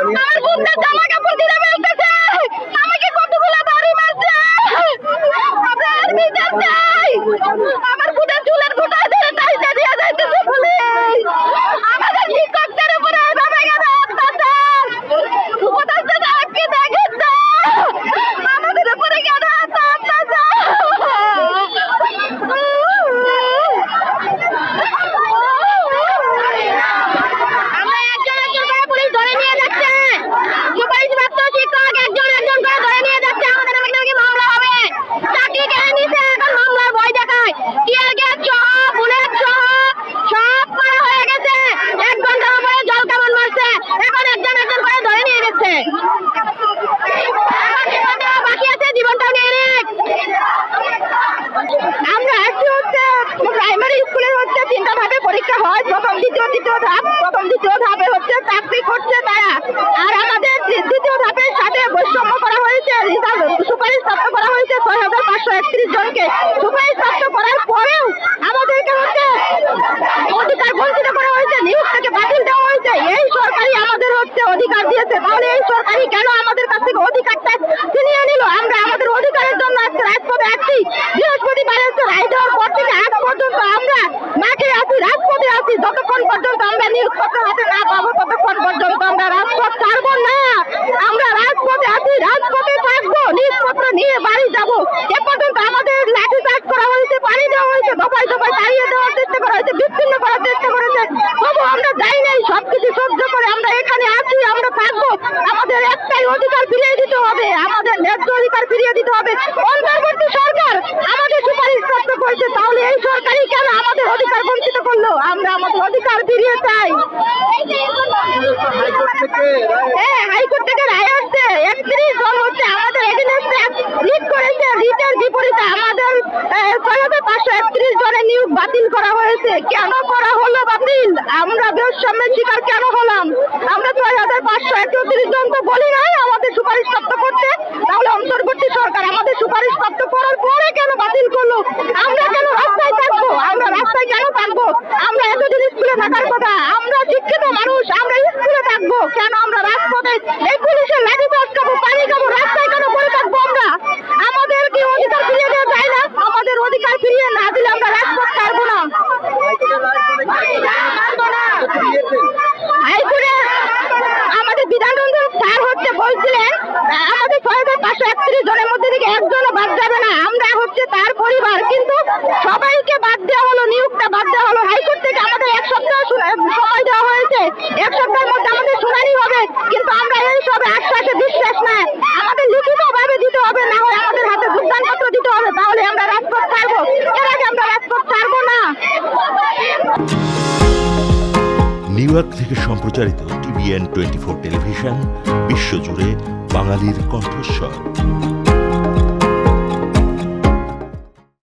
আমার বোনদের জামা কাপড় দিলে ফেলতেছে, আমাকে কতগুলো বাড়ি মারছে। আমরা আর বিচার চাই। আমার বোনের চুলের গোটায় ধরে টাইটা দিয়ে যাইতেছে পুলিশ। আমাদের শিক্ষকদের উপরে এভাবে কেন অত্যাচার? উপদেষ্টারা আজকে দেখেন না, আমাদের উপরে কেন এত অত্যাচার? আমরা একজন একজন করে পুলিশ ধরে নিয়ে যাচ্ছে, সুপারিশপ্রাপ্ত শিক্ষক একজন একজন করে ধরে নিয়ে যাচ্ছে। আমাদের নাকি মামলা হবে, চাকরি কেড়ে নিছে, এখন মামলার ভয় দেখায়। টিয়ার গ্যাস সহ বুলেট সহ সব মারা হয়ে গেছে। 1 ঘন্টার উপরে জল কামান মারছে, এখন একজন একজন করে ধরে নিয়ে গেছে। বাকি আছে, জীবনটাও নিয়ে নিক। আমরা আসছি হচ্ছে প্রাইমারি স্কুলের হচ্ছে 3টা ধাপে পরীক্ষা হয়, প্রথম দ্বিতীয় তৃতীয় ধাপ। প্রথম দ্বিতীয় ধাপে হচ্ছে চাকরি করছে তারা, আর আমাদের দ্বিতীয় ধাপের সাথে বৈষম্য করা হয়েছে। সুপারিশ প্রাপ্ত করা হয়েছে 6531 জনকে। সুপারিশ প্রাপ্ত করার পরেও আমাদেরকে হচ্ছে অধিকার বঞ্চিত করা হয়েছে, নিয়োগ থেকে বাতিল দেওয়া হয়েছে। এই সরকারি আমাদের হচ্ছে অধিকার দিয়েছে, তাহলে এই সরকারি কেন আমাদের কাছ থেকে অধিকারটা ছিনিয়ে নিল? আমরা আমাদের অধিকারের জন্য আজকে রাজপথে আসছি। বৃহস্পতিবার হচ্ছে রায় দেওয়ার পর থেকে আজ পর্যন্ত আমরা মাঠে আছি, রাজপথে আছি। যতক্ষণ পর্যন্ত আমরা নিয়োগপত্র হাতে না পাবো ততক্ষণ পর্যন্ত আমরা রাজপথ ছাড়বো না। আমরা রাজপথে আছি, রাজপথে থাকবো, নিয়োগপত্র নিয়ে বাড়ি যাবো। এ পর্যন্ত আমাদের লাঠিচার্জ করা হয়েছে, পানি দেওয়া হয়েছে, দফায় দফায় তাড়িয়ে দেওয়ার চেষ্টা করা হয়েছে, বিচ্ছিন্ন করার চেষ্টা করেছে। তবু আমরা যাই নাই, সবকিছু সহ্য করে আমরা এখানে আছি, আমরা থাকবো। আমাদের একটাই অধিকার ফিরিয়ে দিতে হবে, আমাদের ন্যায্য অধিকার ফিরিয়ে দিতে হবে। অন্তর্বর্তী সরকার আমাদের সুপারিশ প্রাপ্ত করেছে, তাহলে এই সরকারই কেন আমাদের অধিকার বঞ্চিত করলো? আমরা আমাদের অধিকার ফিরিয়ে চাই। হ্যাঁ, হাইকোর্ট থেকে রায় আসছে। 31 জন হচ্ছে আমাদের এগেইনস্টে রিট করেছে। রিটের বিপরীতে আমাদের 6531 জনের নিয়োগ বাতিল করা হয়েছে। কেন করা হলো বাতিল? আমরা বৈষম্যের শিকার কেন হলাম? আমরা 6531 জন তো বলি নাই আমাদের সুপারিশ প্রাপ্ত করতে, তাহলে অন্তর্বর্তী সরকার আমাদের সুপারিশ প্রাপ্ত করার পরে কেন বাতিল করলো? আমরা কেন রাস্তায় থাকবো? আমরা রাস্তায় কেন থাকবো? আমরা এতদিন স্কুলে থাকার কথা, আমরা শিক্ষিত মানুষ, আমরা স্কুলে থাকবো কেন? আমরা রাজপথে এই পুলিশের লাঠি চার্জ খাবো, পানি খাবো, রাস্তায় কেন পড়ে থাকবো? আমরা আমাদের কি অধিকার ফিরিয়ে দেওয়া যায় না? আমাদের অধিকার ফিরিয়ে না দিলে আমরা রাজপথ ছাড়বো না। হাইকোর্টে আমাদের বিধানরঞ্জন স্যার হচ্ছে বলছিলেন আমাদের 6531 জনের মধ্যে থেকে একজনও বাদ যাবে না, আমরা হচ্ছে তার পরিবার, কিন্তু সবাইকে বাদ দেওয়া হলো, নিয়োগটা বাদ দেওয়া হলো। হাইকোর্ট থেকে আমাদের 1 সপ্তাহ সময় দেওয়া হয়েছে, 1 সপ্তাহের মধ্যে আমাদের শুনানি হবে, কিন্তু আমরা এই সব আশ্বাসে বিশ্বাস না। আমাদের লিখিত ভাবে দিতে হবে, না হয় আমাদের হাতে যোগদানপত্র দিতে হবে, তাহলে আমরা রাজপথ ছাড়বো। এর আগে আমরা রাজপথ ছাড়বো না। নিউ ইয়র্ক থেকে সম্প্রচারিত TVN 24 টেলিভিশন বিশ্বজুড়ে বাঙালির কণ্ঠস্বর।